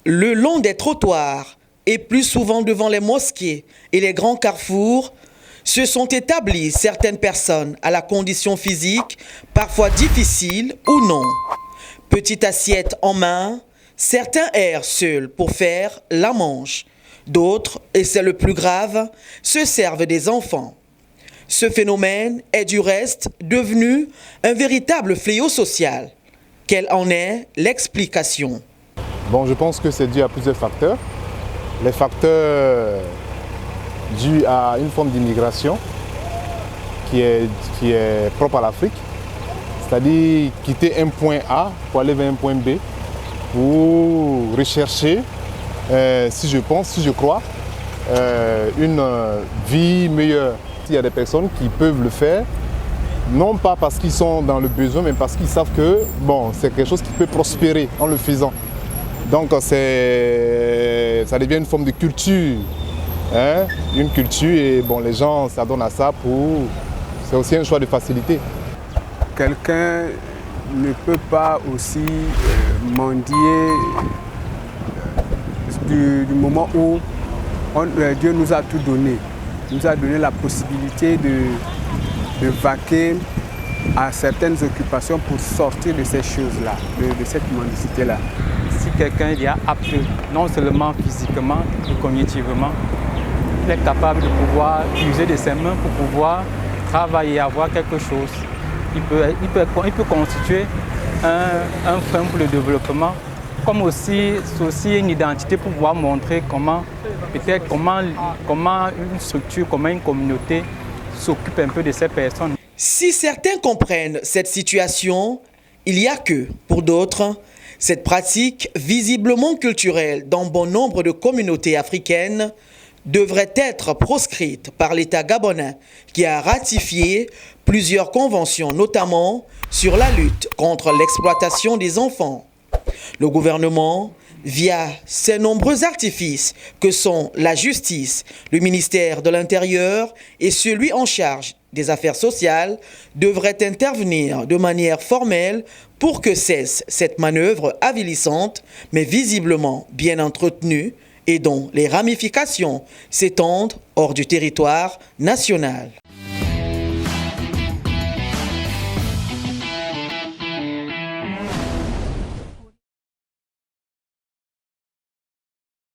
Le long des trottoirs et plus souvent devant les mosquées et les grands carrefours, se sont établies certaines personnes à la condition physique parfois difficile ou non. Petite assiette en main, certains errent seuls pour faire la manche. D'autres, et c'est le plus grave, se servent des enfants. Ce phénomène est du reste devenu un véritable fléau social. Quelle en est l'explication? Bon, je pense que c'est dû à plusieurs facteurs. Les facteurs dus à une forme d'immigration qui est propre à l'Afrique, c'est-à-dire quitter un point A pour aller vers un point B pour rechercher, si je crois, une vie meilleure. Il y a des personnes qui peuvent le faire, non pas parce qu'ils sont dans le besoin, mais parce qu'ils savent que bon, c'est quelque chose qui peut prospérer en le faisant. Donc ça devient une forme de culture, hein? Une culture et bon, les gens s'adonnent à ça c'est aussi un choix de facilité. Quelqu'un ne peut pas aussi mendier du moment où Dieu nous a tout donné. Il nous a donné la possibilité de vaquer à certaines occupations pour sortir de ces choses-là, de cette mendicité-là. Si quelqu'un est apte, non seulement physiquement et cognitivement, il est capable de pouvoir user de ses mains pour pouvoir travailler, avoir quelque chose. Il peut constituer un frein pour le développement, comme aussi, c'est aussi une identité pour pouvoir montrer comment une structure, comment une communauté s'occupe un peu de ces personnes. Si certains comprennent cette situation, il y a que, pour d'autres, cette pratique visiblement culturelle dans bon nombre de communautés africaines devrait être proscrite par l'État gabonais qui a ratifié plusieurs conventions, notamment sur la lutte contre l'exploitation des enfants. Le gouvernement, via ses nombreux artifices que sont la justice, le ministère de l'Intérieur et celui en charge des affaires sociales, devrait intervenir de manière formelle pour que cesse cette manœuvre avilissante, mais visiblement bien entretenue et dont les ramifications s'étendent hors du territoire national.